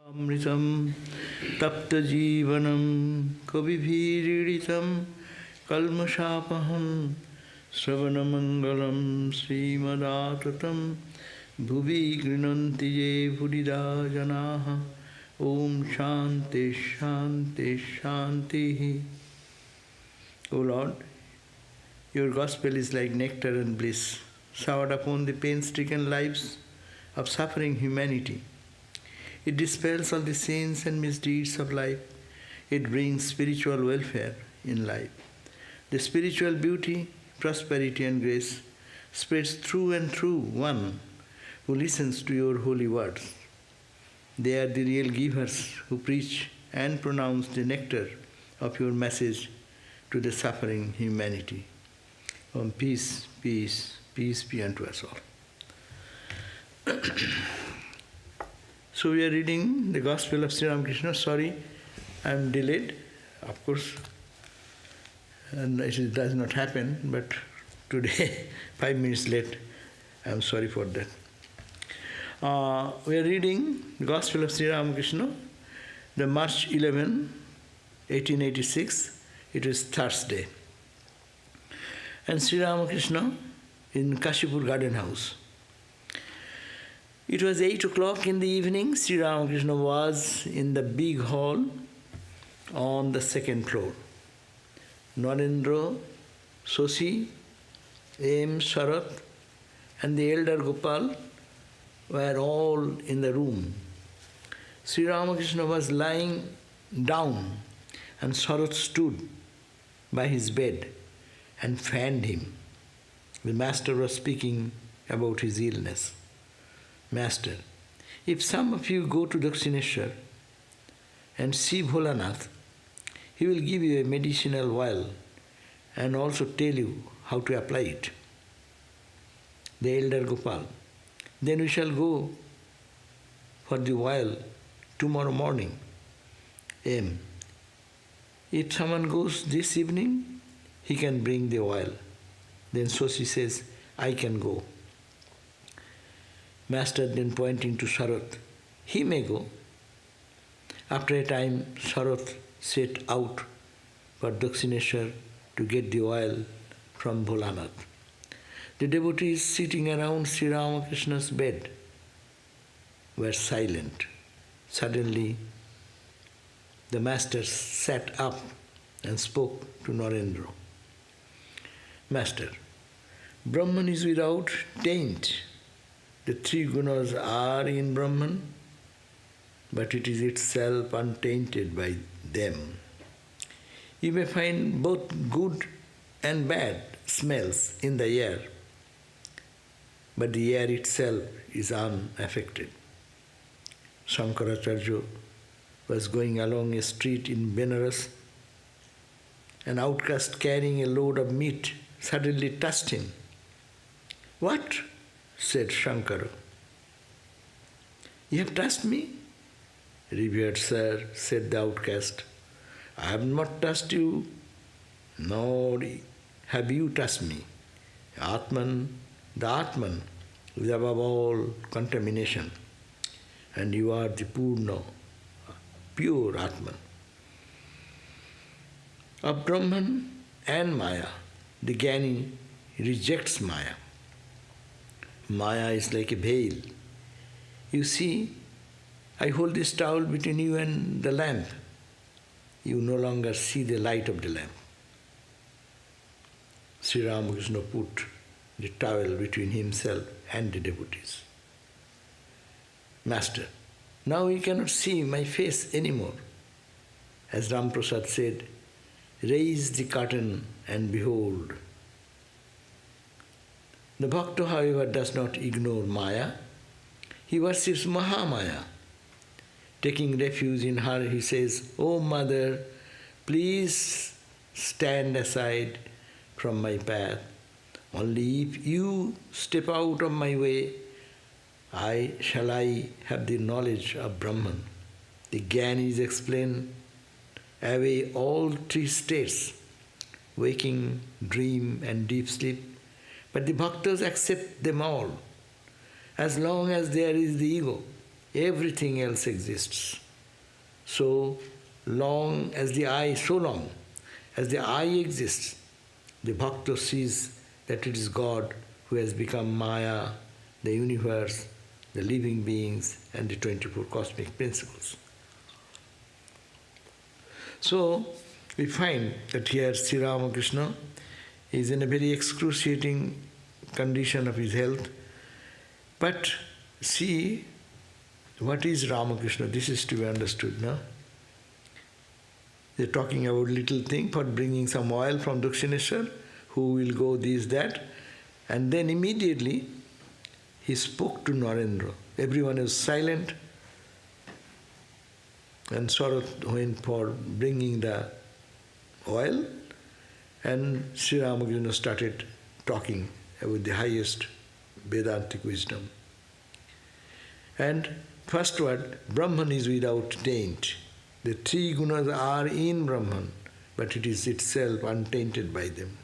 Amritam tapta jivanam kabibhiriritam kalmashapaham sravanamangalam srimadatatam bhuvi grinanti ye buddhida janaha om shanti shanti shanti. O Lord, your gospel is like nectar and bliss, showered upon the pain-stricken lives of suffering humanity. It dispels all the sins and misdeeds of life. It brings spiritual welfare in life. The spiritual beauty, prosperity and grace spreads through and through one who listens to your holy words. They are the real givers who preach and pronounce the nectar of your message to the suffering humanity. Peace, peace, peace be unto us all. So we are reading the Gospel of Sri Ramakrishna. Sorry, I am delayed, of course, and it does not happen, but today, 5 minutes late, I am sorry for that. We are reading the Gospel of Sri Ramakrishna, the March 11, 1886. It is Thursday. And Sri Ramakrishna in Kashipur Garden House. It was 8 o'clock in the evening. Sri Ramakrishna was in the big hall on the second floor. Narendra, Sosi, M. Sharat, and the elder Gopal were all in the room. Sri Ramakrishna was lying down, and Sharat stood by his bed and fanned him. The master was speaking about his illness. Master, if some of you go to Dakshineshwar and see Bholanath, he will give you a medicinal oil and also tell you how to apply it. The elder Gopal, then we shall go for the oil tomorrow morning. M. If someone goes this evening, he can bring the oil. Then Sosi says, I can go. Master then pointing to Sharat, he may go. After a time, Sharat set out for Dakshineshwar to get the oil from Bholanath. The devotees sitting around Sri Ramakrishna's bed were silent. Suddenly, the master sat up and spoke to Narendra. Master, Brahman is without taint. The three gunas are in Brahman, but it is itself untainted by them. You may find both good and bad smells in the air, but the air itself is unaffected. Shankaracharya was going along a street in Benares. An outcast carrying a load of meat suddenly touched him. What? Said Shankara. You have touched me? Revered sir, said the outcast. I have not touched you, nor have you touched me. Atman, the Atman, is above all contamination, and you are the Purna, pure Atman. Of Brahman and Maya, the Jnani rejects Maya. Maya is like a veil. You see, I hold this towel between you and the lamp. You no longer see the light of the lamp. Sri Ramakrishna put the towel between himself and the devotees. Master, now you cannot see my face anymore. As Ramprasad said, raise the curtain and behold. The Bhakta, however, does not ignore Maya. He worships Mahamaya. Taking refuge in her, he says, O Mother, please stand aside from my path. Only if you step out of my way, shall I have the knowledge of Brahman. The Jnanis explain away all three states, waking, dream and deep sleep. But the bhaktas accept them all. As long as there is the ego, everything else exists. So long as the eye, so long as the eye exists, the bhakta sees that it is God who has become Maya, the universe, the living beings, and the 24 cosmic principles. So we find that here Sri Ramakrishna is in a very excruciating condition of his health. But see, what is Ramakrishna? This is to be understood, no? They're talking about little thing for bringing some oil from Dakshineshwar, who will go this, that, and then immediately he spoke to Narendra. Everyone is silent, and Sarat went for bringing the oil, and Sri Ramakrishna started talking about the highest Vedantic wisdom. And first word, Brahman is without taint. The three gunas are in Brahman, but it is itself untainted by them.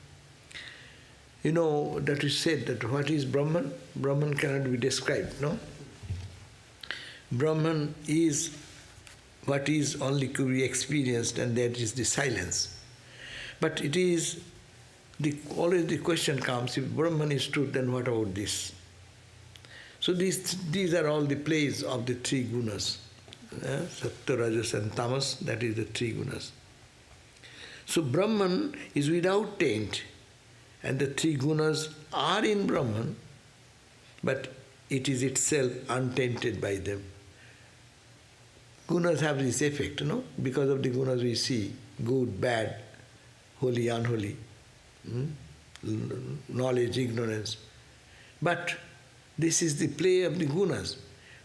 You know that is said that what is Brahman? Brahman cannot be described, no? Brahman is what is only to be experienced, and that is the silence. But it is, always the question comes, if Brahman is truth, then what about this? So these are all the plays of the three gunas. Sattva, Rajas and Tamas, that is the three gunas. So Brahman is without taint, and the three gunas are in Brahman, but it is itself untainted by them. Gunas have this effect, no? Because of the gunas we see good, bad, holy, unholy, knowledge, ignorance. But this is the play of the gunas.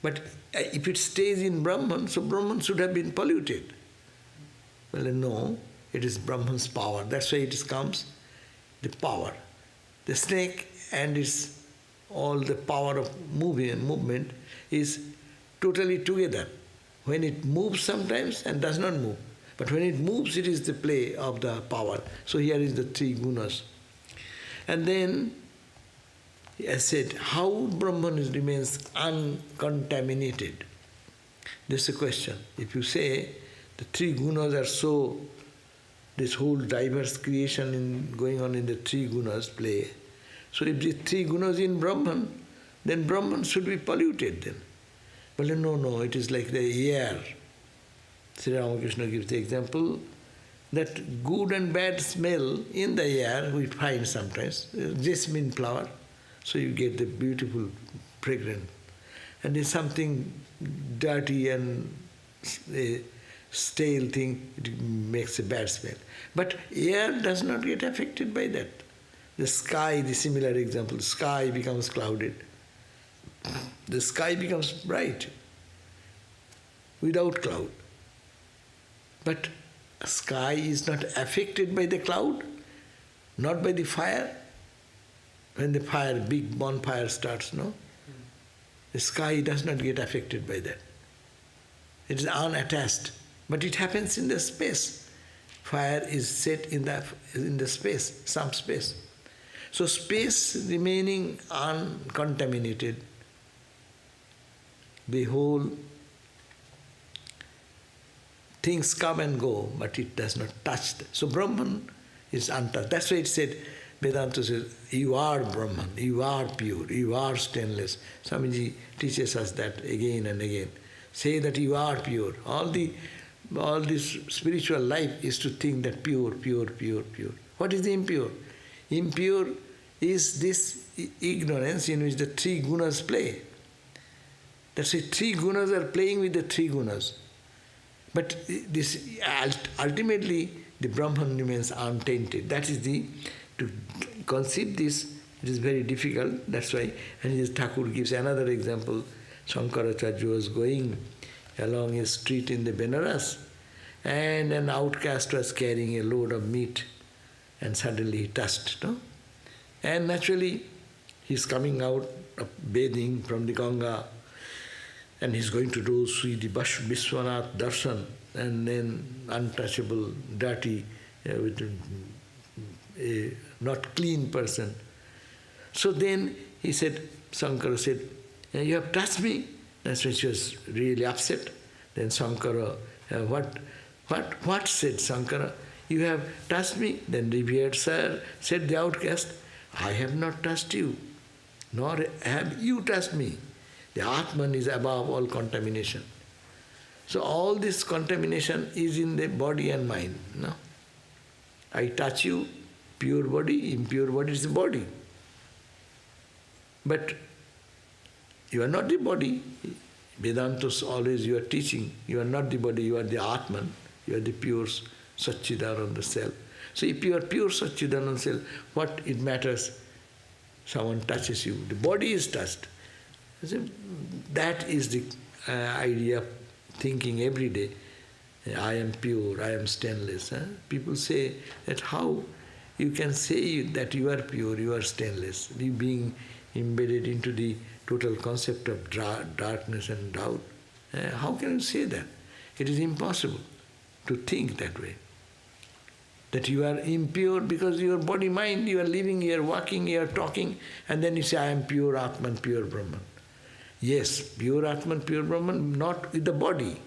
But if it stays in Brahman, so Brahman should have been polluted. Well, no, it is Brahman's power. That's why it comes, the power. The snake and its all the power of movement is totally together. When it moves sometimes and does not move. But when it moves, it is the play of the power. So here is the three gunas. And then, I said, how Brahman remains uncontaminated? This is a question. If you say the three gunas are so, this whole diverse creation going on in the three gunas play. So if the three gunas in Brahman, then Brahman should be polluted then. Well, no, it is like the air. Sri Ramakrishna gives the example that good and bad smell in the air we find sometimes, jasmine flower, so you get the beautiful fragrance. And if something dirty and a stale thing, it makes a bad smell. But air does not get affected by that. The sky, the similar example, sky becomes clouded. The sky becomes bright without cloud. But sky is not affected by the cloud, not by the fire. When the fire, big bonfire starts, no? The sky does not get affected by that. It is unattached. But it happens in the space. Fire is set in the space, some space. So space remaining uncontaminated, the whole things come and go, but it does not touch them. So Brahman is untouched. That's why it said, Vedanta says, you are Brahman, you are pure, you are stainless. Swamiji teaches us that again and again. Say that you are pure. All this spiritual life is to think that pure, pure, pure, pure. What is the impure? Impure is this ignorance in which the three gunas play. That's why three gunas are playing with the three gunas. But this ultimately the Brahman remains untainted. That is to conceive this, it is very difficult. That's why, and Thakur gives another example. Shankaracharya was going along a street in the Benaras, and an outcast was carrying a load of meat, and suddenly he touched, no? And naturally, he's coming out of bathing from the Ganga, and he's going to do see the Vishwanath Darshan, and then untouchable, dirty, with a not clean person. So then he said, Shankara said, you have touched me, That's why she was really upset. Then Sankara, what said Sankara? You have touched me? Then revered sir, said the outcast, I have not touched you, nor have you touched me. The Atman is above all contamination. So all this contamination is in the body and mind. No? I touch you, pure body, impure body is the body. But you are not the body. Vedantas always you are teaching, you are not the body, you are the Atman, you are the pure Satchidananda self. So if you are pure Satchidananda self, what it matters? Someone touches you, the body is touched. So that is the idea of thinking every day. I am pure, I am stainless. Huh? People say that how you can say that you are pure, you are stainless, you being embedded into the total concept of darkness and doubt. How can you say that? It is impossible to think that way. That you are impure because your body, mind, you are living, you are walking, you are talking, and then you say, I am pure Atman, pure Brahman. Yes, pure Atman, pure Brahman, not with the body,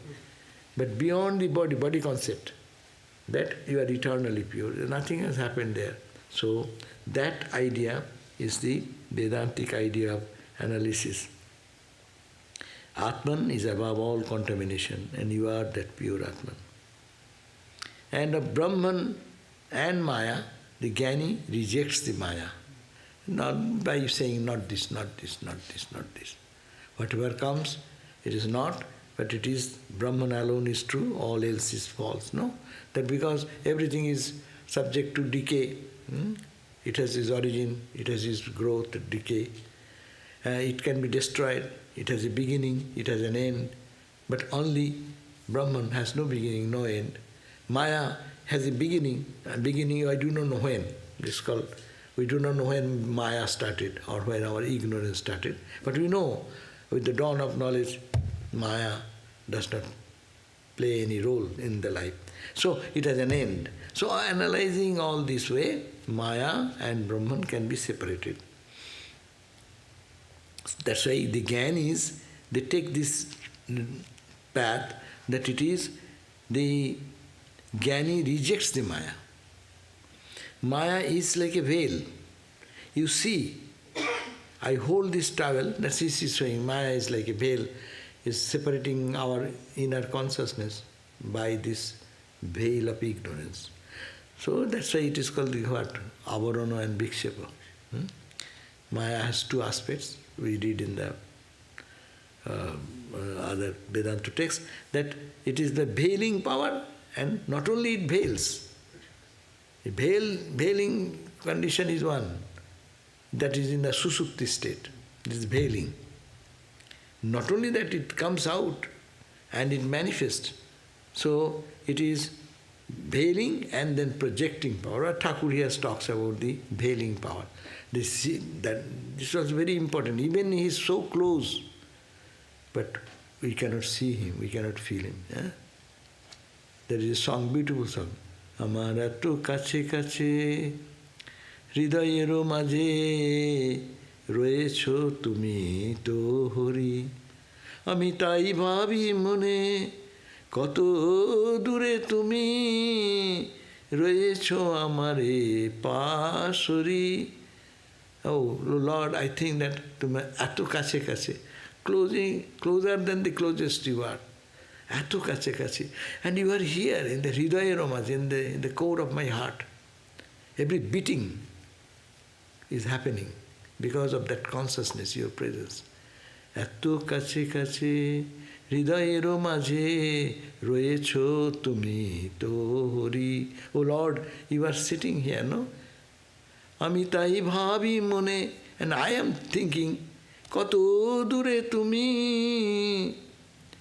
but beyond the body concept. That you are eternally pure. Nothing has happened there. So that idea is the Vedantic idea of analysis. Atman is above all contamination, and you are that pure Atman. And of Brahman and Maya, the Jnani rejects the Maya. Not by saying not this, not this, not this, not this. Whatever comes, it is not, but it is Brahman alone is true, all else is false. No? That because everything is subject to decay. It has its origin, it has its growth, decay. It can be destroyed, it has a beginning, it has an end. But only Brahman has no beginning, no end. Maya has a beginning I do not know when. This is called, we do not know when Maya started or when our ignorance started. But we know with the dawn of knowledge, Maya does not play any role in the life. So it has an end. So analyzing all this way, Maya and Brahman can be separated. That's why the Jnanis, they take this path that it is the Jnani rejects the Maya. Maya is like a veil. You see, I hold this towel, that's what he's saying. Maya is like a veil, is separating our inner consciousness by this veil of ignorance. So that's why it is called the what? Avarana and Vikshepa. Maya has two aspects. We read in the other Vedanta text that it is the veiling power, and not only it veils. The veiling condition is one. That is in the susupti state. It is veiling. Not only that, it comes out and it manifests. So it is veiling and then projecting power. Thakur here talks about the veiling power. This was very important. Even he is so close, but we cannot see him, we cannot feel him. Yeah? There is a song, beautiful song. Amara to kache kache hridayero maje royecho tumi to hori ami tai bhabi mone koto dure tumi royecho amare pasori. Oh Lord, I think that atu kache kache, closer than the closest you are. Atu kache kache. And you are here in the Hridaya Romas, in the core of my heart. Every beating is happening because of that consciousness, your presence. Atu kache kache Hridaya Romaje royecho tumi tohori. Oh Lord, you are sitting here, no? Amitai bhavi mone, and I am thinking, koto dure tumi.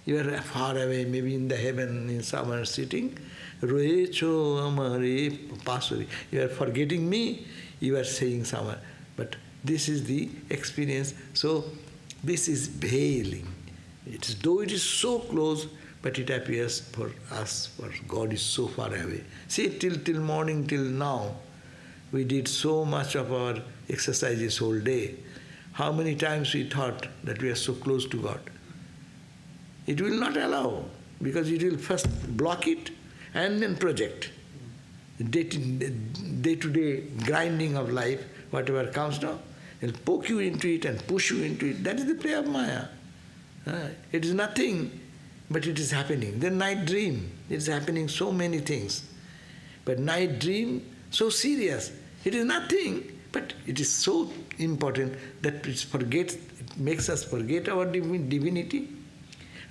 You are far away, maybe in the heaven, in somewhere sitting. Roecho amare pasuri. You are forgetting me, you are saying somewhere. But this is the experience. So this is veiling. Though it is so close, but it appears for us, for God is so far away. See, till morning, till now, we did so much of our exercises whole day. How many times we thought that we are so close to God? It will not allow, because it will first block it and then project. Day-to-day grinding of life, whatever comes now, will poke you into it and push you into it. That is the play of Maya. It is nothing, but it is happening. The night dream, it is happening so many things. But night dream, so serious. It is nothing, but it is so important that it makes us forget our divinity.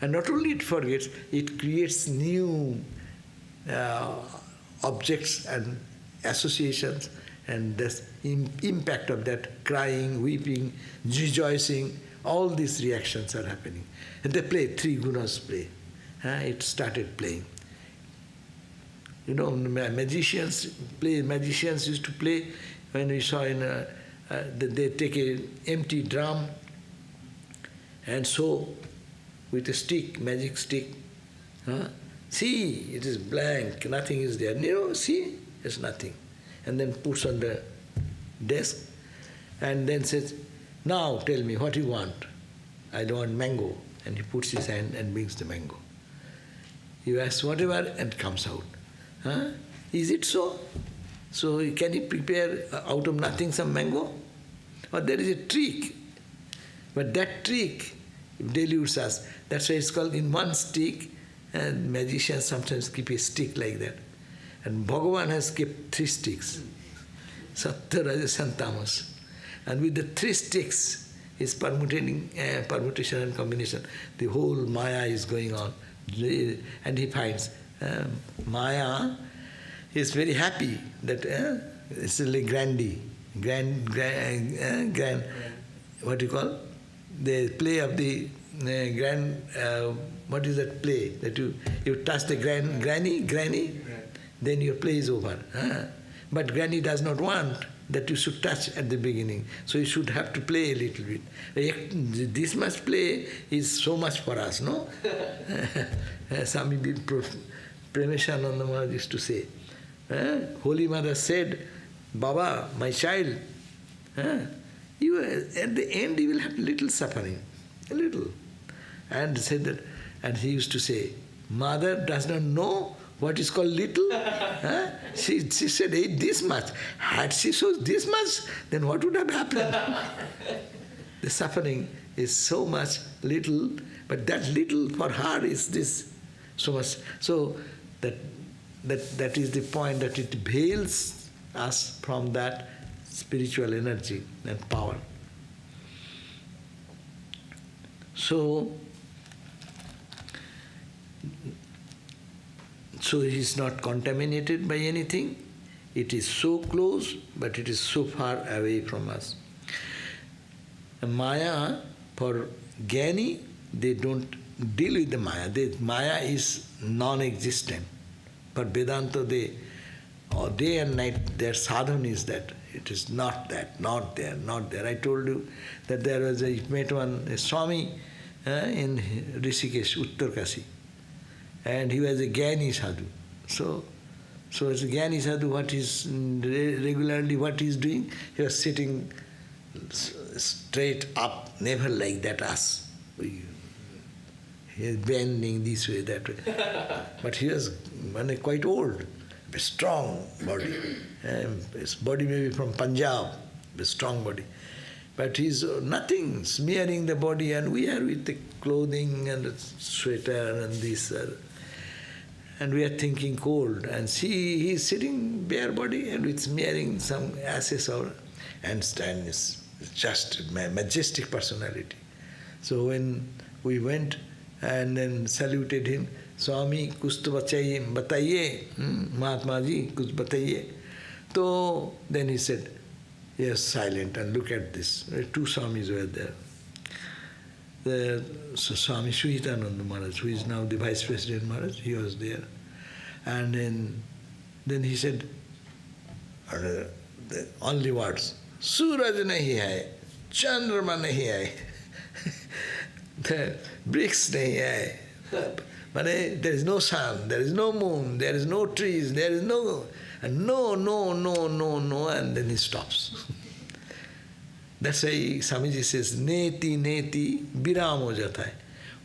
And not only it forgets, it creates new objects and associations, and the impact of that, crying, weeping, rejoicing, all these reactions are happening. And they play, three gunas play. It started playing. You know, magicians used to play, when we saw in, they take an empty drum and so with a stick, magic stick, see, it is blank, nothing is there. You know, see, there's nothing. And then puts on the desk and then says, now tell me what you want. I don't want mango. And he puts his hand and brings the mango. You ask whatever and comes out. Is it so? So can he prepare out of nothing some mango? Or there is a trick. But that trick deludes us. That's why it's called in one stick, and magicians sometimes keep a stick like that. And Bhagavan has kept 3 sticks. Sattva, Rajas and Tamas. And with the 3 sticks, his permutation and combination, the whole Maya is going on. And he finds Maya is very happy that it's a grand, what do you call? The play of the grand, what is that play? That you touch the granny, then your play is over. But granny does not want that you should touch at the beginning. So you should have to play a little bit. This much play is so much for us, no? Swami Premishananda Maharaj used to say, Holy Mother said, Baba, my child, you at the end you will have little suffering, a little. And said that, and he used to say, Mother does not know what is called little. She said, hey, this much. Had she so this much, then what would have happened? The suffering is so much little, but that little for her is this so much. So that is the point, that it veils us from that spiritual energy and power. So he is not contaminated by anything. It is so close, but it is so far away from us. And Maya, for Jnani, they don't deal with the Maya. Maya is non-existent. For Vedanta, day and night, their sadhana is that. It is not that, not there, not there. I told you that there was I met a Swami in Rishikesh, Uttarkasi. And he was a Jnani sadhu. So as a Jnani sadhu, regularly what he is doing, he was sitting straight up, never like that us. He is bending this way, that way. But he was quite old, a strong body. His body may be from Punjab, a strong body. But he's nothing, smearing the body, and we are with the clothing and the sweater and this. And we are thinking cold. And see, he is sitting bare body and with smearing some ashes over, and is just a majestic personality. So when we went and then saluted him, Swami, kuch to bataiye, Mahatma ji, kuch bataiye. So then he said, yes, silent, and look at this. 2 Swamis were there. The Swami Suhitananda Maharaj, who is now the Vice President Maharaj, he was there. And then he said, the only words, Suraj nahi hai, Chandrama nahi hai, the bricks nahi hai. There is no sun, there is no moon, there is no trees, there is no... And no, and then he stops. That's why Swamiji says, neti, viramo jata hai.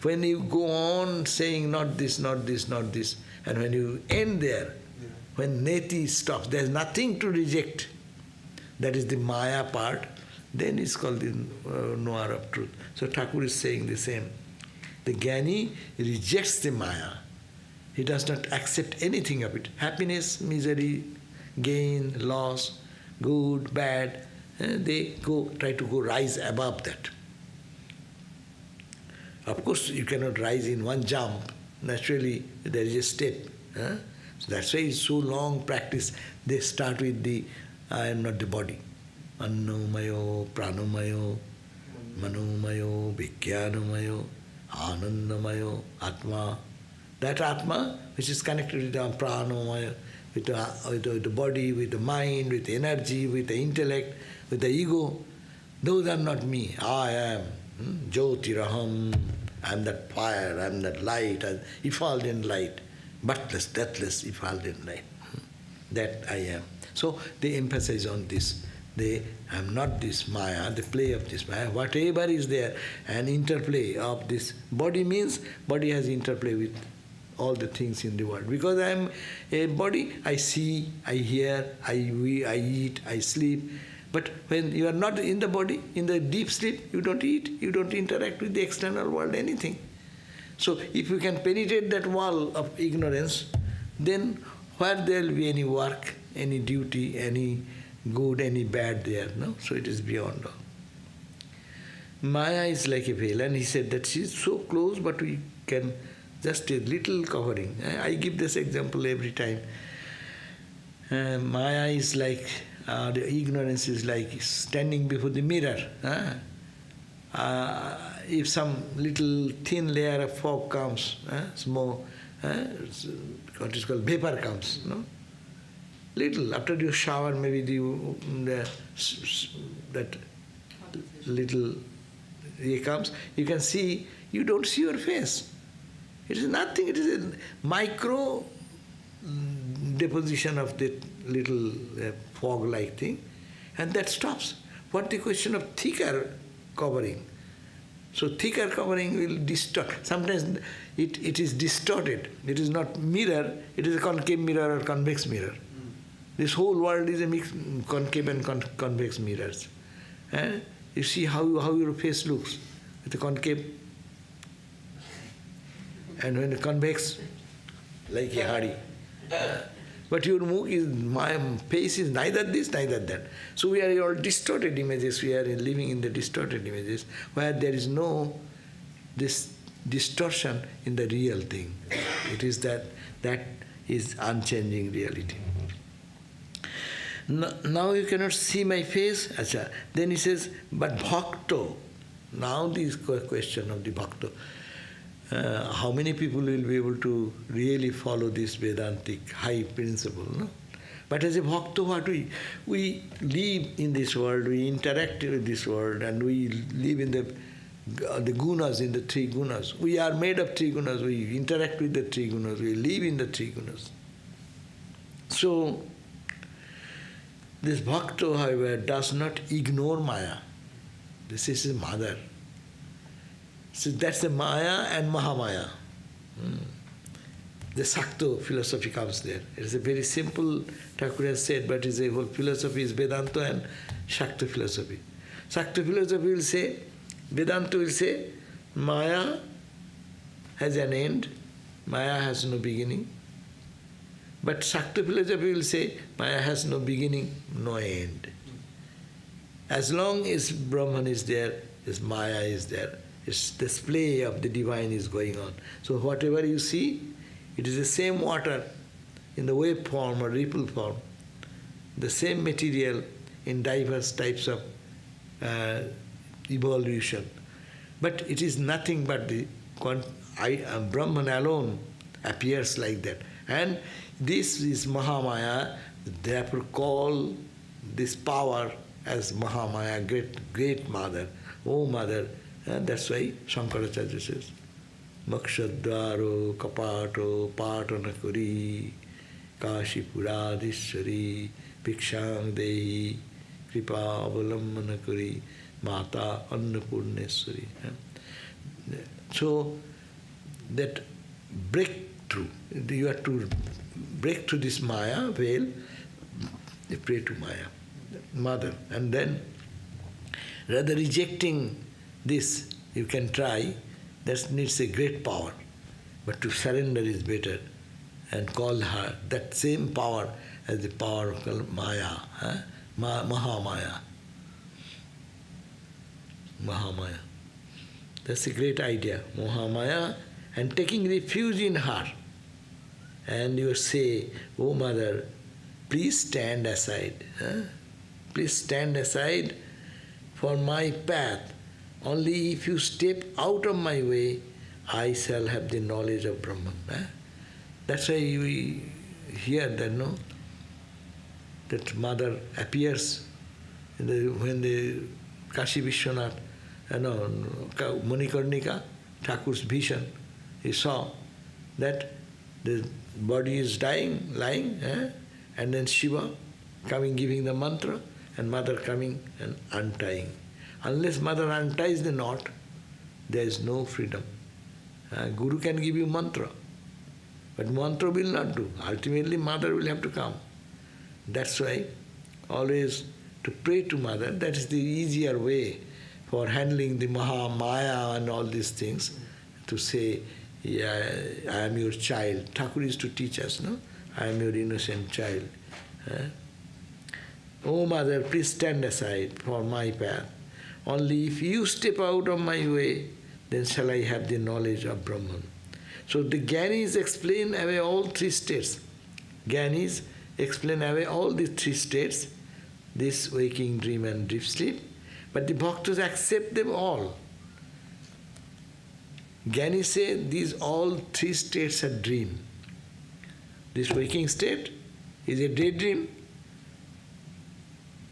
When you go on saying not this, not this, not this, and when you end there, when neti stops, there is nothing to reject. That is the Maya part. Then it's called the knower of truth. So Thakur is saying the same. The Jnani rejects the Maya. He does not accept anything of it. Happiness, misery, gain, loss, good, bad, they try to rise above that. Of course, you cannot rise in one jump. Naturally, there is a step. So that's why it's so long practice. They start with the I am not the body. Annomayo, pranomayo, manomayo, vijnanomayo, anandamayo, atma. That atma, which is connected with the pranomayo, with the body, with the mind, with the energy, with the intellect, with the ego, those are not me. I am. Jyotiraham. I am that fire, I am that light, effulgent light, birthless, deathless, effulgent light. That I am. So they emphasize on this. I am not this Maya, the play of this Maya. Whatever is there, an interplay of this body means body has interplay with all the things in the world. Because I am a body, I see, I hear, I eat, I sleep. But when you are not in the body, in the deep sleep, you don't eat, you don't interact with the external world, anything. So if you can penetrate that wall of ignorance, then where there will be any work, any duty, any good, any bad there, no? So it is beyond all. Maya is like a veil, and he said that she is so close, but we can just a little covering. I give this example every time. Maya is like, the ignorance is like standing before the mirror. If some little thin layer of fog comes, smoke, what is called vapor comes, no? Little, after you shower, maybe that little it comes, you can see, you don't see your face. It is nothing, it is a micro deposition of that little fog-like thing, and that stops. What the question of thicker covering? So thicker covering will distort. Sometimes it is distorted. It is not mirror, it is a concave mirror or convex mirror. This whole world is a mix, concave and convex mirrors. You see how your face looks with the concave, and when the convex, like a hari. But your my face is neither this, neither that. So we are all distorted images. We are living in the distorted images where there is no this distortion in the real thing. It is that is unchanging reality. Now you cannot see my face. Achha. Then he says, but bhakto. Now this question of the bhakto. How many people will be able to really follow this Vedantic high principle? No? But as a bhakta, what we live in this world, we interact with this world, and we live in the gunas, in the three gunas. We are made of three gunas, we interact with the three gunas, we live in the three gunas. So, this bhakta, however, does not ignore Maya. This is his mother. So that's the Maya and Mahamaya. The Sakto philosophy comes there. It is a very simple, Thakur has said, but his whole philosophy is Vedanta and Shakta philosophy. Shakta philosophy will say, Vedanta will say, Maya has an end, Maya has no beginning. But Shakta philosophy will say, Maya has no beginning, no end. As long as Brahman is there, as Maya is there, its display of the divine is going on. So whatever you see, it is the same water in the wave form or ripple form, the same material in diverse types of evolution. But it is nothing but the Brahman alone appears like that. And this is Mahamaya, therefore call this power as Mahamaya, great mother, oh mother. And that's why Shankaracharya says, Makshadvaro kapato patanakuri kashipuradishwari bhikshang dehi kripa avalammanakuri mata annapurneshwari. So that breakthrough. You have to break through this Maya veil. They pray to Maya, Mother. And then, rather rejecting this, you can try. That needs a great power. But to surrender is better. And call her that same power as the power called Maya, Mahamaya. Mahamaya. That's a great idea, Mahamaya, and taking refuge in her. And you say, oh Mother, please stand aside. Please stand aside for my path. Only if you step out of my way, I shall have the knowledge of Brahman. That's why we hear that, no? That Mother appears when the Kashi Vishwanath, Manikarnika, Thakur's vision, he saw that the body is dying, lying, and then Shiva coming giving the mantra, and Mother coming and untying. Unless Mother unties the knot, there is no freedom. Guru can give you mantra, but mantra will not do. Ultimately, Mother will have to come. That's why always to pray to Mother, that is the easier way for handling the Maha-Maya and all these things, to say, yeah, I am your child. Thakur used to teach us, no? I am your innocent child. Oh Mother, please stand aside for my path. Only if you step out of my way, then shall I have the knowledge of Brahman. So the Gyanis explain away all three states. Gyanis explain away all these three states, this waking, dream and deep sleep, but the bhaktas accept them all. Gyanis say these all three states are dream. This waking state is a daydream,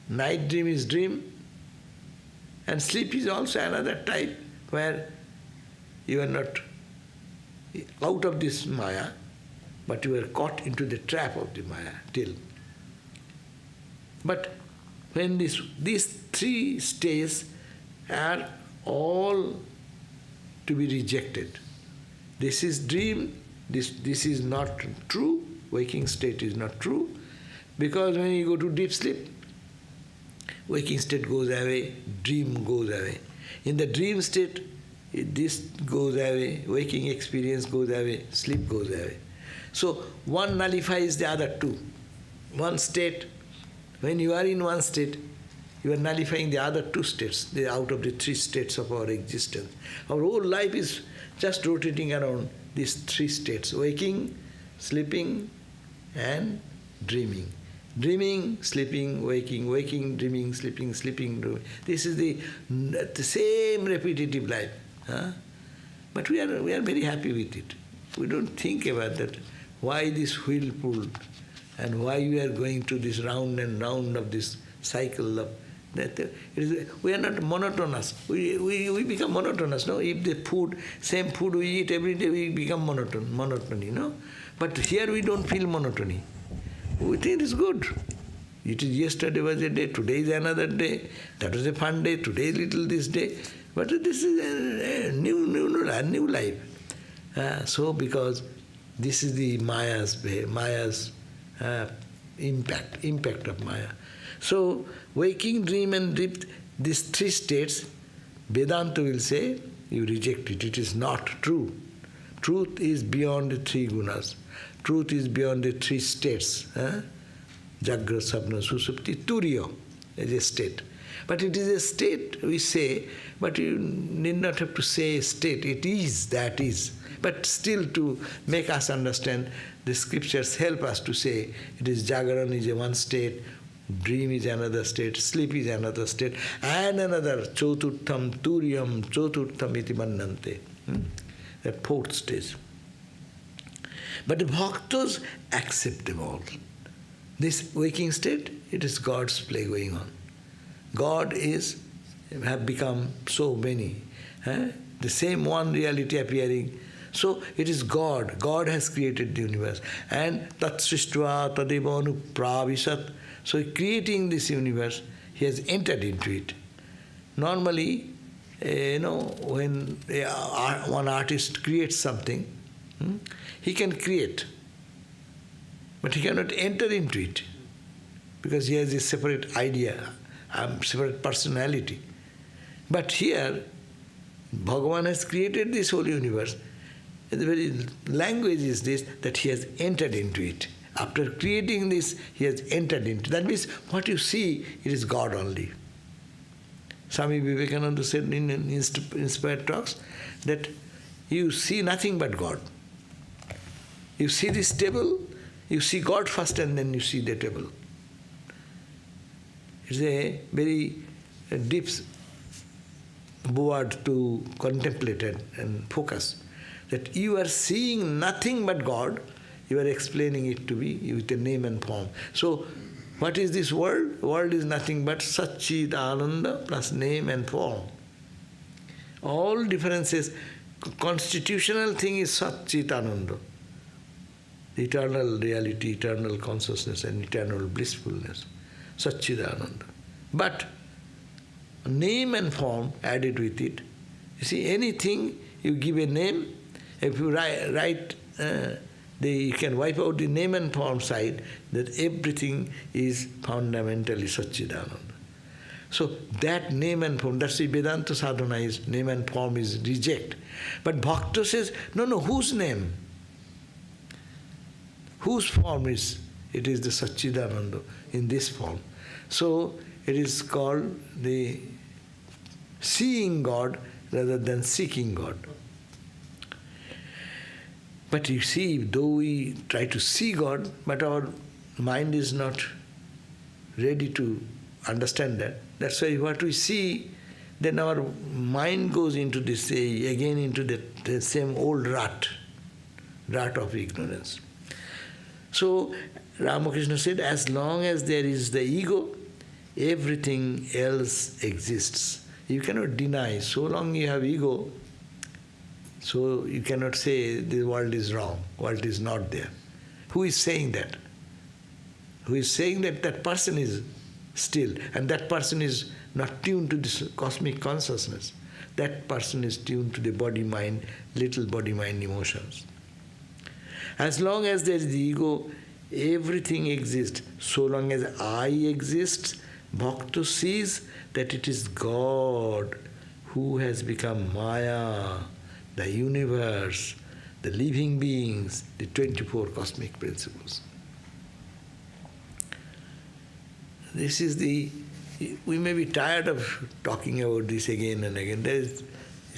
night dream is dream, and sleep is also another type where you are not out of this Maya, but you are caught into the trap of the Maya till. But when these three states are all to be rejected. This is dream, this is not true, waking state is not true, because when you go to deep sleep, waking state goes away, dream goes away. In the dream state, this goes away, waking experience goes away, sleep goes away. So one nullifies the other two. One state, when you are in one state, you are nullifying the other two states, out of the three states of our existence. Our whole life is just rotating around these three states, waking, sleeping, and dreaming. Dreaming, sleeping, waking, waking, dreaming, sleeping, sleeping, dreaming. This is the same repetitive life. But we are very happy with it. We don't think about that. Why this wheel pulled, and why we are going to this round and round of this cycle of that. We are not monotonous. We become monotonous, no? If the same food we eat every day, we become monotony, no? But here we don't feel monotony. We think it's good. It is yesterday was a day, today is another day. That was a fun day, today is little this day. But this is a new life. So because this is the Maya's impact of Maya. So waking, dream and deep, these three states, Vedanta will say, you reject it. It is not true. Truth is beyond the three gunas. Truth is beyond the three states. Jagra, Sapna, Susupti, Turiya is a state. But it is a state, we say, but you need not have to say state. It is, that is. But still to make us understand, the scriptures help us to say it is Jagaran is a one state, dream is another state, sleep is another state, and another Choturtham, Turiyam, Choturtham iti mannante. The fourth stage. But the bhaktas accept them all. This waking state, it is God's play going on. God have become so many. The same one reality appearing. So it is God. God has created the universe. And tat srishtva tadeva anupravisat. So creating this universe, he has entered into it. Normally, when one artist creates something, he can create, but he cannot enter into it because he has a separate idea, separate personality. But here, Bhagavan has created this whole universe. The very language is this, that he has entered into it. After creating this, he has entered into it. That means what you see, it is God only. Swami Vivekananda said in inspired talks that you see nothing but God. You see this table, you see God first and then you see the table. It's a very deep word to contemplate and focus. That you are seeing nothing but God, you are explaining it to be with a name and form. So, what is this world? World is nothing but Satchidananda plus name and form. All differences, constitutional thing is Satchitananda. Eternal reality, eternal consciousness and eternal blissfulness. Satchidananda. But name and form added with it. You see, anything you give a name, if you write you can wipe out the name and form side, that everything is fundamentally Satchidananda. So that name and form, that's the Vedanta sadhana is, name and form is reject. But Bhakta says, no, whose name? Whose form is? It is the Satchidananda in this form. So it is called the seeing God rather than seeking God. But you see, though we try to see God, but our mind is not ready to understand that. That's why what we see, then our mind goes into this, again into the same old rut of ignorance. So Ramakrishna said, as long as there is the ego, everything else exists. You cannot deny, so long you have ego, so you cannot say the world is wrong, world is not there. Who is saying that? Who is saying that that person is still, and that person is not tuned to this cosmic consciousness. That person is tuned to the body-mind, little body-mind emotions. As long as there is the ego, everything exists. So long as I exist, Bhakta sees that it is God who has become Maya, the universe, the living beings, the 24 cosmic principles. This is we may be tired of talking about this again and again.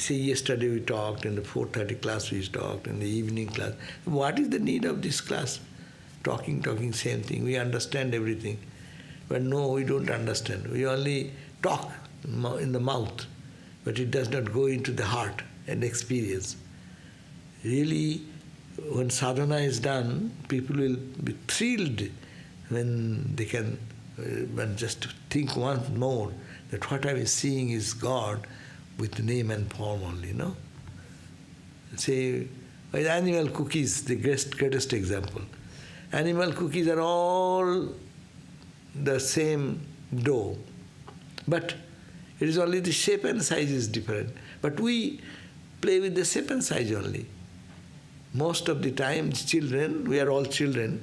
Yesterday we talked, in the 4:30 class we talked, in the evening class. What is the need of this class? Talking, same thing. We understand everything. But no, we don't understand. We only talk in the mouth, but it does not go into the heart and experience. Really, when sadhana is done, people will be thrilled when they can just think once more that what I am seeing is God with name and form only, no? Say, with animal cookies, the greatest example. Animal cookies are all the same dough, but it is only the shape and size is different. But we play with the shape and size only. Most of the time, children, we are all children,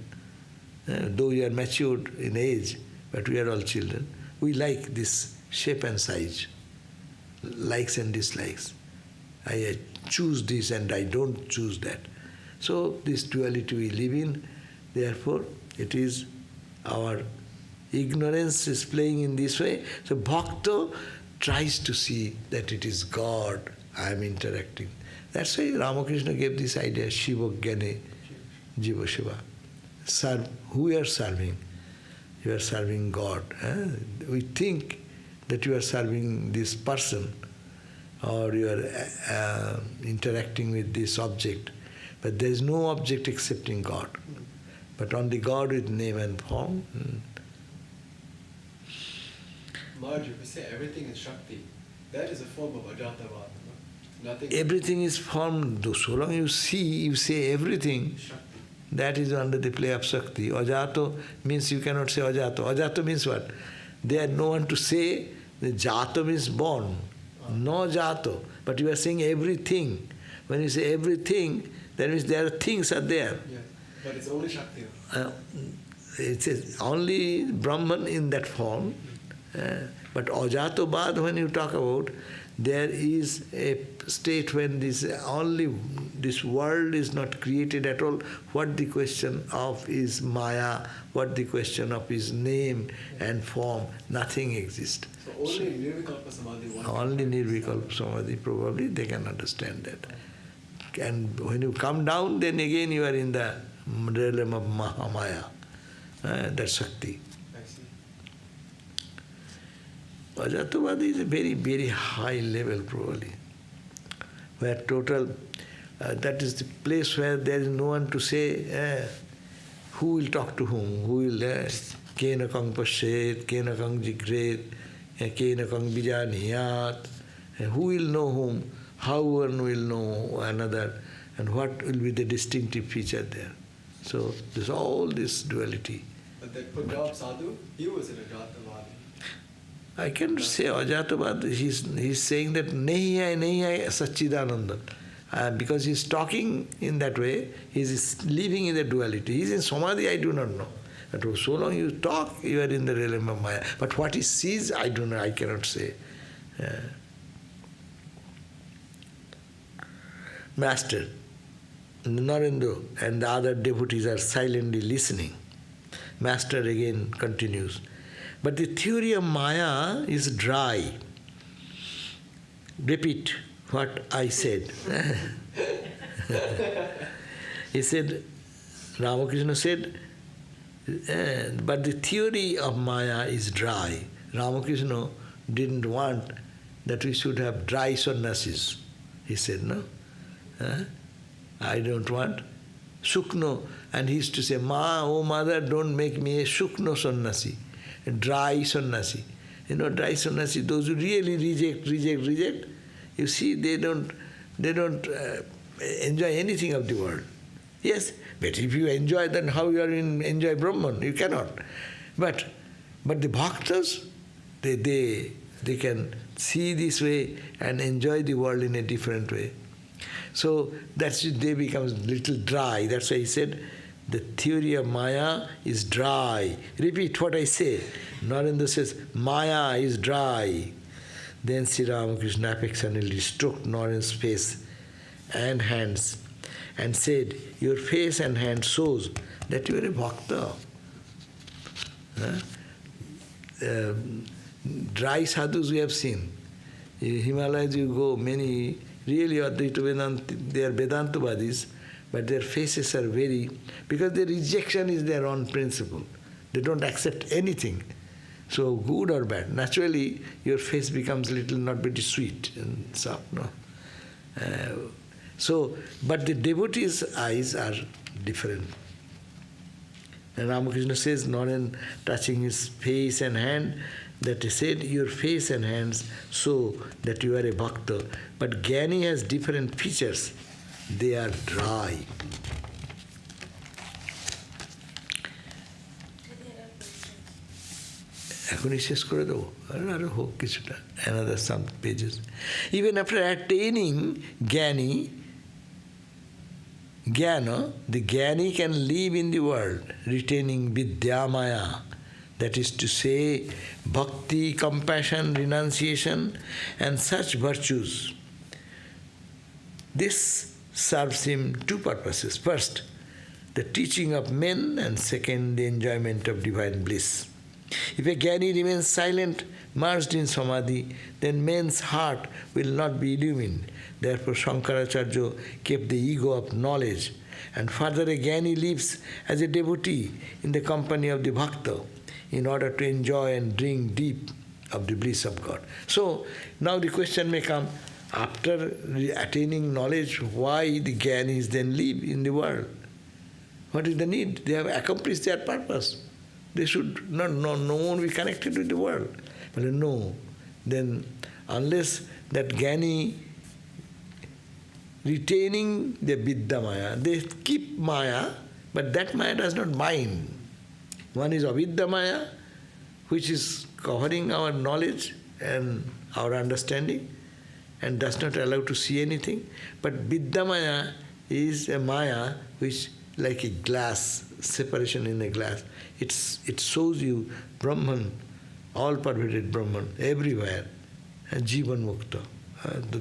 though we are matured in age, but we are all children. We like this shape and size, likes and dislikes. I choose this and I don't choose that. So this duality we live in, therefore it is our ignorance is playing in this way. So Bhakta tries to see that it is God I am interacting. That's why Ramakrishna gave this idea, Shiva Gyane, Jiva Shiva. Who you are serving? You are serving God. We think that you are serving this person or you are interacting with this object, but there is no object excepting God. But only God with name and form. Maharaj, if we say everything is Shakti, that is a form of Ajatavada. Nothing. Everything is formed. So long you see, you say everything, Shakti. that is under the play of Shakti. Ajato means you cannot say Ajato. Ajato means what? There no one to say. The Jato means born. No jato. But you are saying everything. When you say everything, that means there are things are there. Yeah. But it's only Shakti. It's only Brahman in that form. But ajato bad, when you talk about, there is a state when this world is not created at all. What the question of is Maya, what the question of is name and form, nothing exists. So only Nirvikalpa Samadhi. Only Nirvikalpa Samadhi, probably they can understand that. And when you come down, then again you are in the realm of Mahamaya, that's Shakti. I see. Ajatavada is a very, very high level probably, where total, that is the place where there is no one to say who will talk to whom, who will kena kang pashet, kena kang jigret, kena kang bijaniyat, who will know whom, how one will know another, and what will be the distinctive feature there. So there's all this duality. But that Punjab Sadhu, he was an Ajatavadi. I can say Ajatavad, he's saying that Nahi hai Satchidananda. Because he's talking in that way, he's living in the duality. He's in Samadhi, I do not know. But so long you talk, you are in the realm of Maya. But what he sees, I don't know, I cannot say. Master, Narendra and the other devotees are silently listening. Master again continues. But the theory of Maya is dry. Repeat what I said. He said, Ramakrishna said, but the theory of Maya is dry. Ramakrishna didn't want that we should have dry sannyasis. He said, no? I don't want Shukno. And he used to say, Ma, oh mother, don't make me a Shukno sannyasi, a dry sannyasi. You know, dry sannyasi, those who really reject, you see, they don't enjoy anything of the world. Yes, but if you enjoy, then how you are enjoy Brahman? You cannot. But the bhaktas, they can see this way and enjoy the world in a different way. So they become a little dry. That's why he said, the theory of Maya is dry. Repeat what I say. Narendra says, Maya is dry. Then Sri Ramakrishna affectionately stroked Narendra's face and hands and said, your face and hands shows that you are a bhakta. Dry sadhus we have seen. In Himalayas you go, many really Advaita Vedanta, they are Vedantavadis, but their faces are very, because their rejection is their own principle. They don't accept anything. So good or bad, naturally your face becomes a little not very sweet and soft, no? But the devotee's eyes are different. And Ramakrishna says, not in touching his face and hand, that he said, your face and hands show that you are a bhakta. But Jnani has different features. They are dry. Another some pages. Even after attaining Jnana, the Jnani can live in the world, retaining Vidyamaya. That is to say, bhakti, compassion, renunciation, and such virtues. This serves him two purposes. First, the teaching of men, and second, the enjoyment of divine bliss. If a Jnani remains silent, merged in Samadhi, then man's heart will not be illumined. Therefore, Shankaracharya kept the ego of knowledge. And further, a Jnani lives as a devotee in the company of the Bhakta, in order to enjoy and drink deep of the bliss of God. So, now the question may come, after attaining knowledge, why the Jnanis then live in the world? What is the need? They have accomplished their purpose. They should not, no one be connected with the world. But no, then unless that Jnani retaining the Vidya Maya, they keep Maya, but that Maya does not bind. One is Avidya Maya, which is covering our knowledge and our understanding, and does not allow to see anything. But Vidyamaya is a Maya which like a glass, separation in a glass. It shows you Brahman, all pervaded Brahman, everywhere, and Jivan Mukta.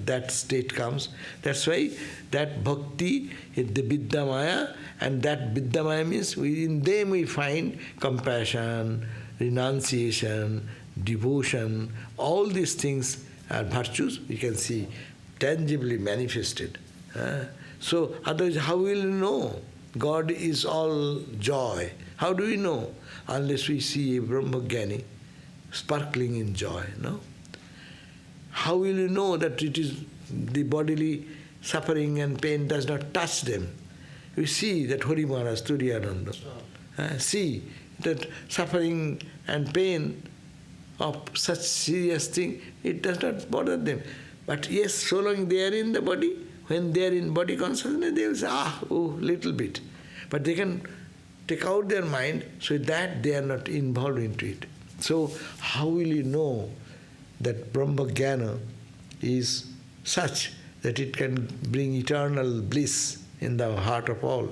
That state comes. That's why that bhakti is the Vidyamaya, and that Vidyamaya means in them we find compassion, renunciation, devotion, all these things are virtues we can see tangibly manifested. So otherwise how will you know? God is all joy. How do we know? Unless we see a Brahmagyani sparkling in joy, no? How will you know that it is the bodily suffering and pain does not touch them? You see that Hari Maharaj, Turiyananda. See that suffering and pain of such serious thing, it does not bother them. But yes, so long they are in the body, when they are in body consciousness, they will say, little bit. But they can take out their mind so that they are not involved into it. So how will you know that Brahma-jnana is such that it can bring eternal bliss in the heart of all?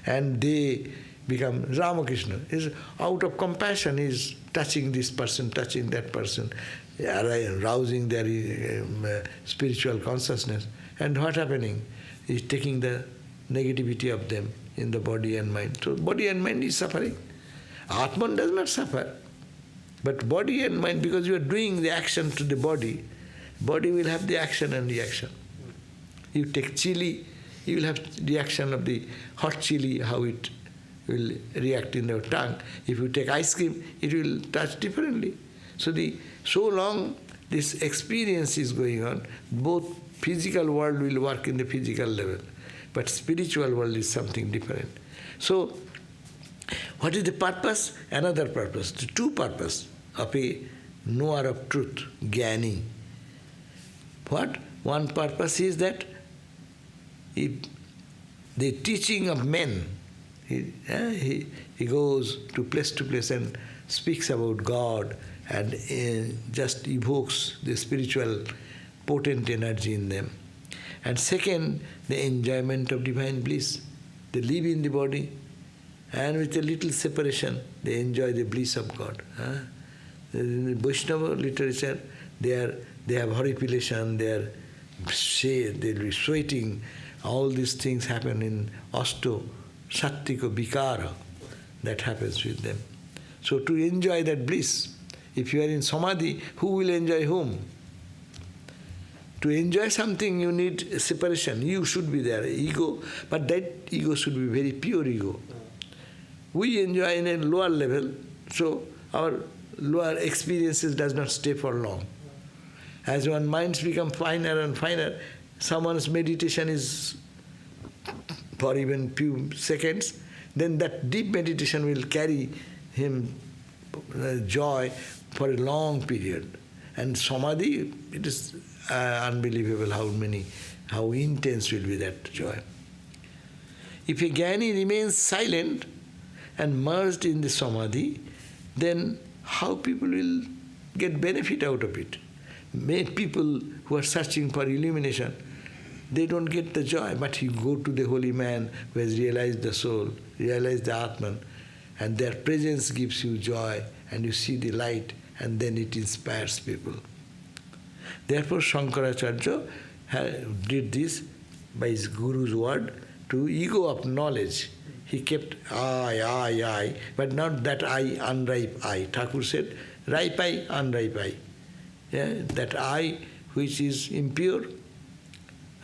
And they become Ramakrishna. Is out of compassion, is touching this person, touching that person, rousing their spiritual consciousness. And what happening? Is taking the negativity of them in the body and mind. So body and mind is suffering. Atman does not suffer. But body and mind, because you are doing the action to the body, body will have the action and reaction. You take chili, you will have reaction of the hot chili, how it will react in your tongue. If you take ice cream, it will touch differently. So long this experience is going on, both physical world will work in the physical level, but spiritual world is something different. So, what is the purpose? Another purpose, the two purpose of a knower of truth, Jnani. What? One purpose is that the teaching of men, he goes to place and speaks about God and just evokes the spiritual potent energy in them. And second, the enjoyment of divine bliss. They live in the body, and with a little separation, they enjoy the bliss of God. In the Vaishnava literature, they have horripilation, they'll be sweating. All these things happen in asto, sattika, vikara. That happens with them. So to enjoy that bliss, if you are in samadhi, who will enjoy whom? To enjoy something, you need separation. You should be there, ego, but that ego should be very pure ego. We enjoy in a lower level, so our lower experiences does not stay for long. As one minds become finer and finer, someone's meditation is for even few seconds, then that deep meditation will carry him joy for a long period. And samadhi, it is unbelievable how intense will be that joy. If a jnani remains silent and merged in the samadhi, then how people will get benefit out of it? Many people who are searching for illumination, they don't get the joy, but you go to the holy man who has realized the soul, realized the Atman, and their presence gives you joy, and you see the light, and then it inspires people. Therefore, Shankaracharya did this by his Guru's word to ego of knowledge. He kept I, but not that I, unripe I. Thakur said, ripe I, unripe I. Yeah, that I which is impure,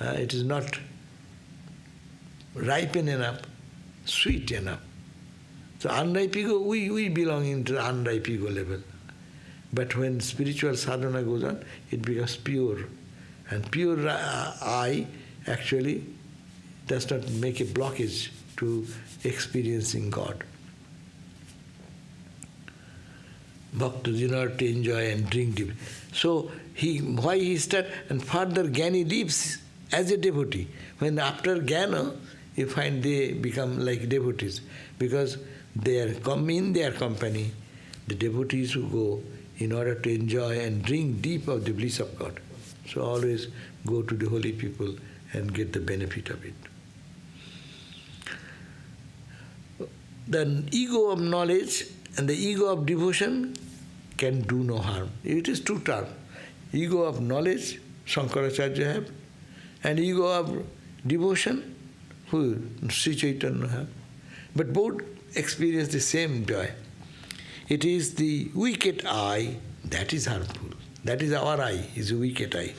it is not ripen enough, sweet enough. So unripe ego, we belong into the unripe ego level. But when spiritual sadhana goes on, it becomes pure. And pure I actually does not make a blockage to experiencing God. Bhakta in order to enjoy and drink deep. So why he started, and further Jnani lives as a devotee. When after Jnana, you find they become like devotees, because they are come in their company, the devotees who go in order to enjoy and drink deep of the bliss of God. So always go to the holy people and get the benefit of it. The ego of knowledge and the ego of devotion can do no harm. It is two terms. Ego of knowledge, Shankaracharya have, and ego of devotion, who Sri Chaitanya have. But both experience the same joy. It is the wicked eye that is harmful. That is our eye, is a wicked eye.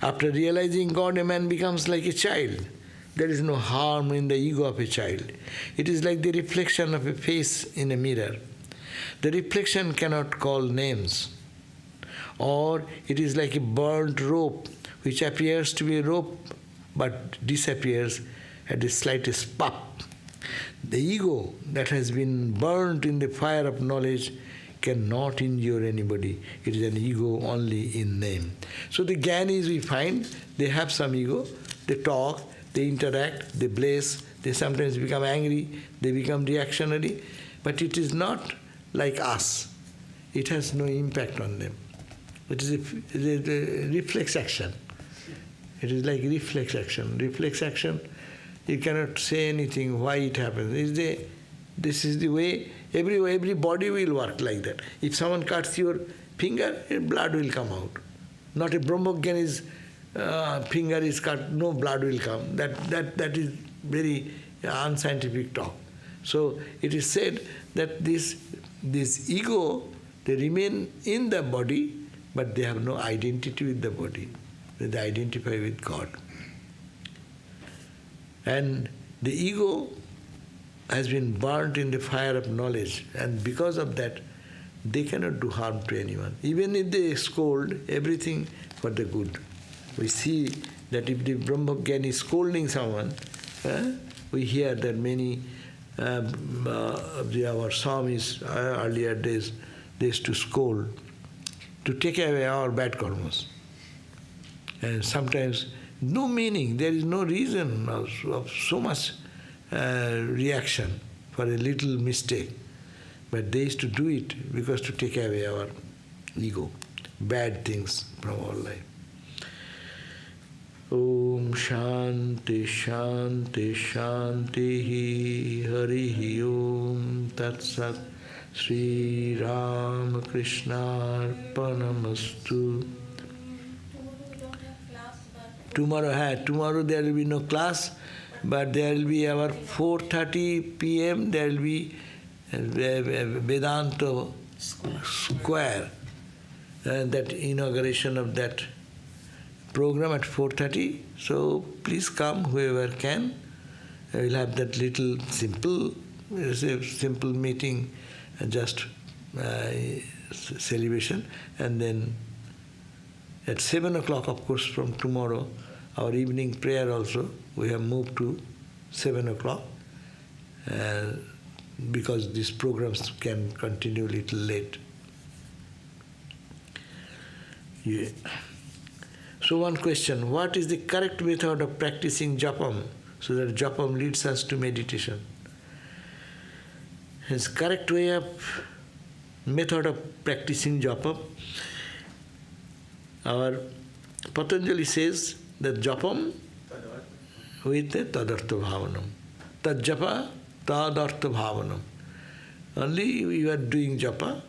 After realizing God, a man becomes like a child. There is no harm in the ego of a child. It is like the reflection of a face in a mirror. The reflection cannot call names. Or it is like a burnt rope, which appears to be a rope but disappears at the slightest pop. The ego that has been burnt in the fire of knowledge cannot injure anybody. It is an ego only in name. So the Gyanis we find, they have some ego, they talk, they interact, they bless, they sometimes become angry, they become reactionary, but it is not like us. It has no impact on them. It is a reflex action. It is like reflex action. Reflex action, you cannot say anything why it happens. This is the way every body will work like that. If someone cuts your finger, blood will come out. Not a Brahmogyan's finger is cut, no blood will come. That is very unscientific talk. So it is said that this ego, they remain in the body, but they have no identity with the body. They identify with God. And the ego has been burnt in the fire of knowledge, and because of that, they cannot do harm to anyone. Even if they scold, everything for the good. We see that if the Brahmogyan is scolding someone, we hear that many of our Swamis earlier days, they used to scold to take away our bad karmas. And sometimes no meaning, there is no reason of so much reaction for a little mistake. But they used to do it because to take away our ego, bad things from our life. Om Shanti Shanti Shanti Hari Om Tat Sat Sri Ramakrishna Arpanamastu. Tomorrow there will be no class, but there will be our 4:30 p.m. there will be Vedanta Square, that inauguration of that program at 4:30. So please come, whoever can. We'll have that little simple meeting, just celebration, and then at 7 o'clock, of course, from tomorrow, our evening prayer also, we have moved to 7 o'clock, because these programs can continue a little late. Yeah. So one question, what is the correct method of practicing japam, so that japam leads us to meditation? His correct way of method of practicing japam, our Patanjali says that japam with the tadartha bhavanam. Tad japa tadartha bhavanam. Only you are doing japa,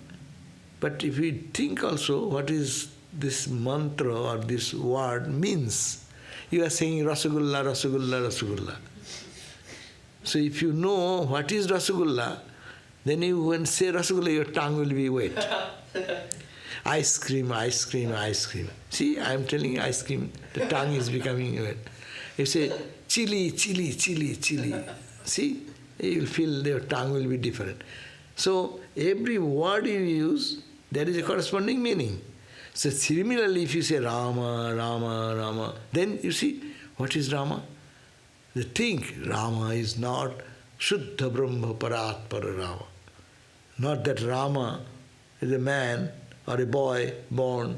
but if we think also what is this mantra or this word means, you are saying Rasagulla, Rasagulla, Rasagulla. So if you know what is Rasagulla, then you when say Rasagulla, your tongue will be wet. Ice cream, ice cream, ice cream. See, I am telling you ice cream, the tongue is becoming wet. You say chili, chili, chili, chili. See, you will feel your tongue will be different. So every word you use, there is a corresponding meaning. So similarly, if you say Rama, Rama, Rama, then you see, what is Rama? They think Rama is not Shuddha Brahma Paratpara Rama. Not that Rama is a man or a boy born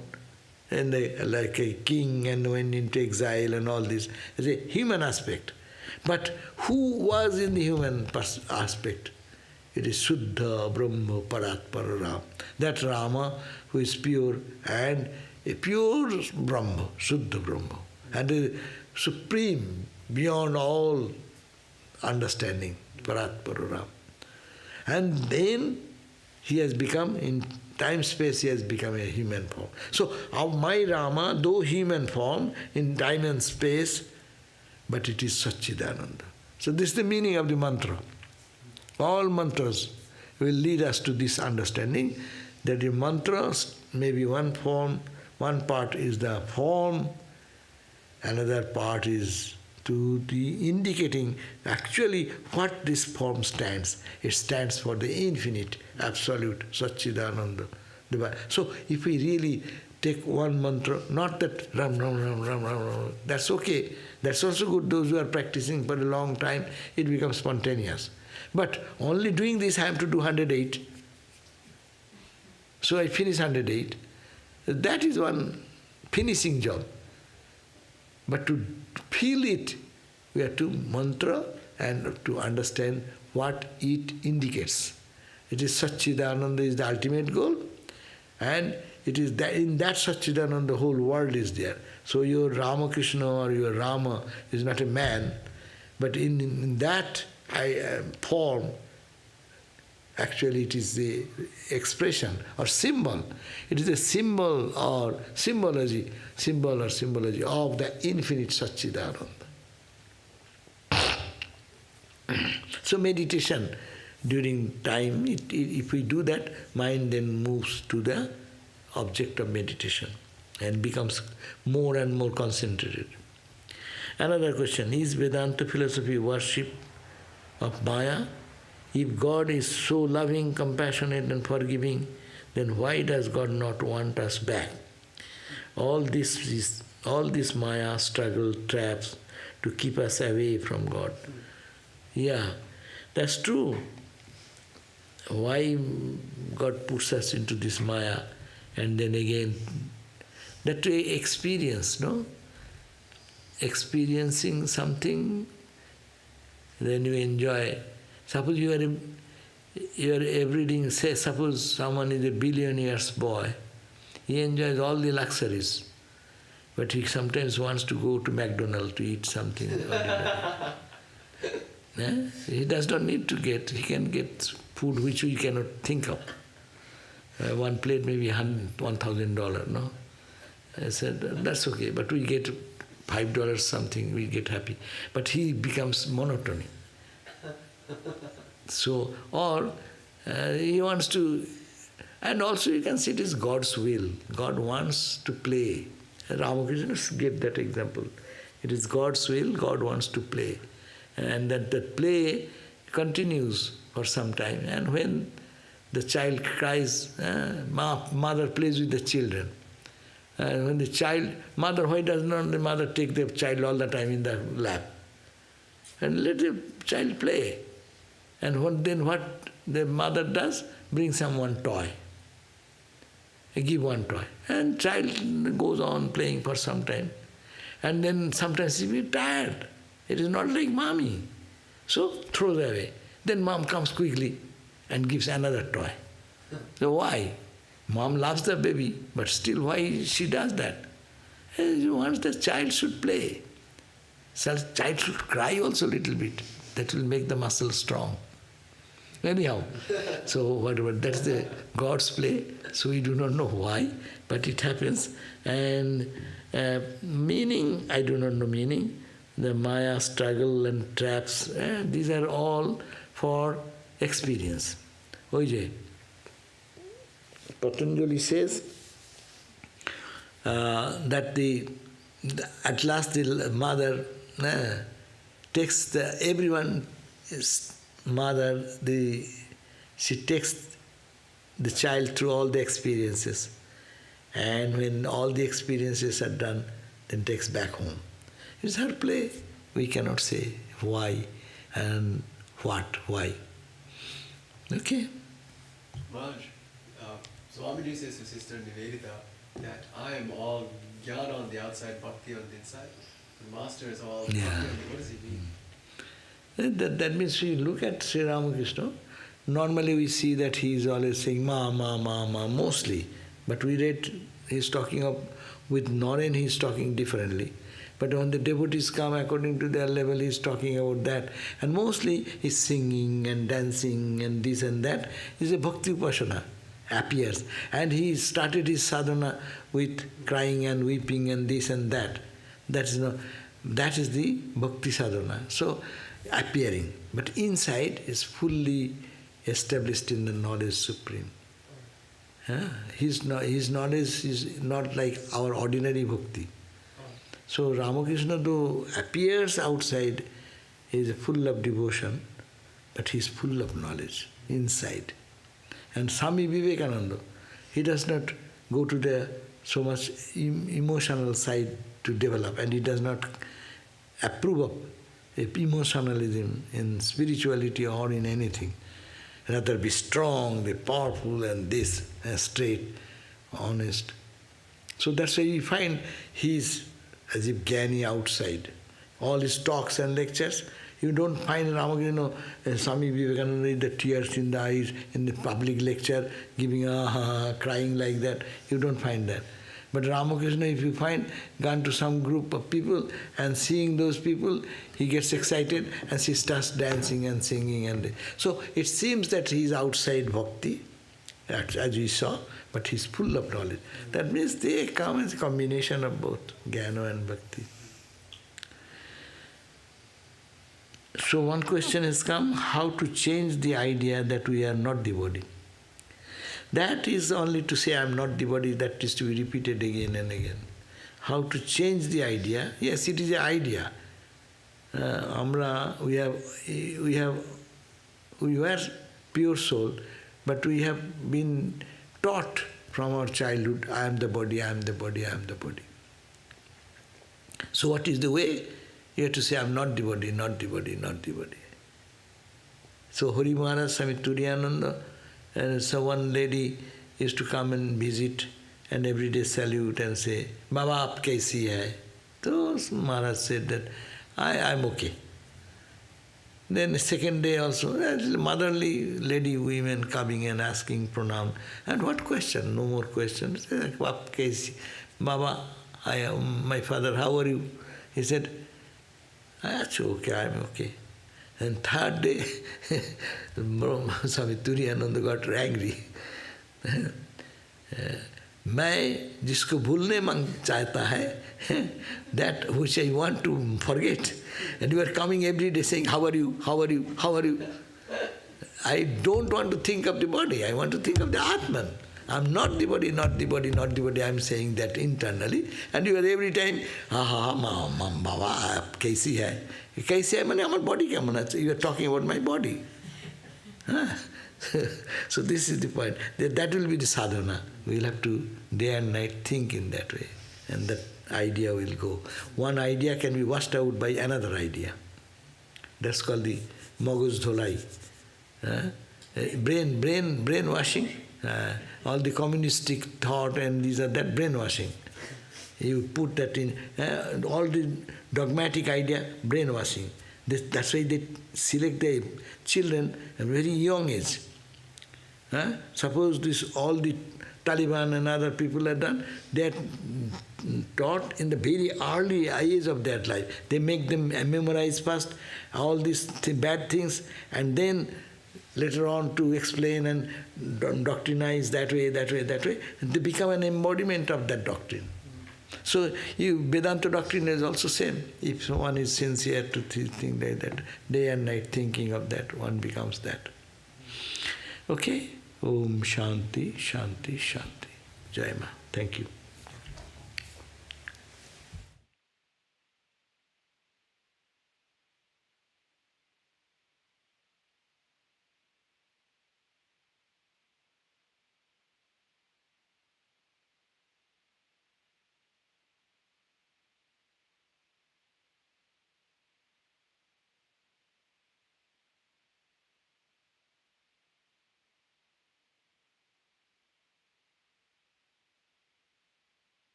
and like a king and went into exile and all this. It's a human aspect. But who was in the human aspect? It is Shuddha Brahma Paratpara Rama. That Rama who is pure and a pure Brahma, Shuddha Brahma, and a supreme, beyond all understanding, Parat Pararam. And then he has become, in time-space, he has become a human form. So, my Rama, though human form, in time and space, but it is Satchidananda. So this is the meaning of the mantra. All mantras will lead us to this understanding that the mantras may be one form, one part is the form, another part is to the indicating actually what this form stands. It stands for the infinite, absolute, Satchidananda. So if we really take one mantra, not that Ram, Ram, Ram, Ram, Ram, Ram, that's okay. That's also good. Those who are practicing for a long time, it becomes spontaneous. But only doing this, I have to do 108. So I finish 108. That is one finishing job. But to feel it, we have to mantra and to understand what it indicates. It is Satchidananda is the ultimate goal, and it is that in that Satchidananda the whole world is there. So your Ramakrishna or your Rama is not a man, but in that form, actually it is the expression or symbol. It is a symbol or symbology of the infinite Satchidananda. So meditation during time, if we do that, mind then moves to the object of meditation and becomes more and more concentrated. Another question, is Vedanta philosophy worship of Maya? If God is so loving, compassionate and forgiving, then why does God not want us back? All this Maya struggle, traps to keep us away from God. Yeah, that's true. Why God puts us into this Maya and then again, that way experience, no? Experiencing something, then you enjoy. Suppose you are everything, say suppose someone is a billionaire's boy, he enjoys all the luxuries, but he sometimes wants to go to McDonald's to eat something. He does not need to get, he can get food which we cannot think of. One plate maybe $1,000, no? I said, that's okay, but we get $5 something, we get happy. But he becomes monotony. So, or he wants to, and also you can see it is God's will. God wants to play. Ramakrishna gave that example. It is God's will, God wants to play. And that play continues for some time. And when the child cries, mother plays with the children. When the child, mother, why does not the mother take the child all the time in the lap? And let the child play. And then what the mother does, bring someone toy. Give one toy. And child goes on playing for some time. And then sometimes he will be tired. It is not like mommy. So throws away. Then mom comes quickly and gives another toy. So why? Mom loves the baby, but still why she does that? She wants the child should play. So child should cry also a little bit. That will make the muscle strong. Anyhow, so whatever, that's the God's play. So we do not know why, but it happens. And meaning, I do not know meaning. The Maya struggle and traps, these are all for experience. Oje, Patanjali says that at last the mother takes everyone's mother, she takes the child through all the experiences, and when all the experiences are done, then takes back home. It's her play. We cannot say why and why. Okay? Maharaj, Swamiji says to Sister Nivedita that I am all jnana on the outside, bhakti on the inside. The Master is all bhakti on the, what does he mean? That means we look at Sri Ramakrishna, normally we see that he is always saying ma, ma, ma, ma, mostly. But we read, he's talking of With Noren he is talking differently. But when the devotees come according to their level, he is talking about that. And mostly he's singing and dancing and this and that. Is a bhakti upasana, appears. And he started his sadhana with crying and weeping and this and that. That is the bhakti sadhana. So, appearing. But inside is fully established in the knowledge supreme. His knowledge is not like our ordinary bhakti. So Ramakrishna, though appears outside, is full of devotion, but he is full of knowledge inside. And Swami Vivekananda, he does not go to the so much emotional side to develop, and he does not approve of emotionalism in spirituality or in anything. Rather be strong, be powerful, and this, and straight, honest. So that's why we find he is as if Jnani outside. All his talks and lectures, you don't find Ramakrishna, Swami Vivekananda with the tears in the eyes in the public lecture, giving crying like that. You don't find that. But Ramakrishna, if you find, gone to some group of people and seeing those people, he gets excited and she starts dancing and singing. And so it seems that he is outside bhakti, as we saw, but he is full of knowledge. That means they come as a combination of both jnana and bhakti. So one question has come, how to change the idea that we are not devotee? That is only to say I am not devotee, that is to be repeated again and again. How to change the idea? Yes, it is an idea. We were pure soul, but we have been taught from our childhood, I am the body, I am the body, I am the body. So what is the way? You have to say, I am not devotee, not devotee, not devotee. So Hari Maharaj, Swami Turiyananda, and so one lady used to come and visit and every day salute and say, Baba, aap kaisi hai? So Maharaj said that, I am okay. Then the second day also, motherly lady, women coming and asking pranam. And what question? No more questions. Aap kaisi? Baba, I am my father, how are you? He said, that's okay, I am okay. And third day, Swami Turiyananda got angry. मैं जिसको भूलने चाहता है, that which I want to forget, and you are coming every day saying, how are you, how are you, how are you? I don't want to think of the body, I want to think of the Atman. I am not the body, not the body, not the body, I am saying that internally, and you are every time, Baba, kaisi hai? Kaisi hai means our body ka mana? You are talking about my body. So this is the point. That will be the sadhana. We will have to day and night think in that way, and that idea will go. One idea can be washed out by another idea. That's called the maguz dholai. Brainwashing. All the communistic thought and these are that brainwashing. You put that in, all the dogmatic idea, brainwashing. That's why they select their children at a very young age. Suppose this all the Taliban and other people are done, they are taught in the very early age of their life. They make them memorize first all these bad things, and then later on to explain and doctrinize that way, that way, that way. They become an embodiment of that doctrine. So Vedanta doctrine is also same. If one is sincere to think like that, day and night thinking of that, one becomes that. Okay? Om Shanti, Shanti, Shanti. Jai Ma. Thank you.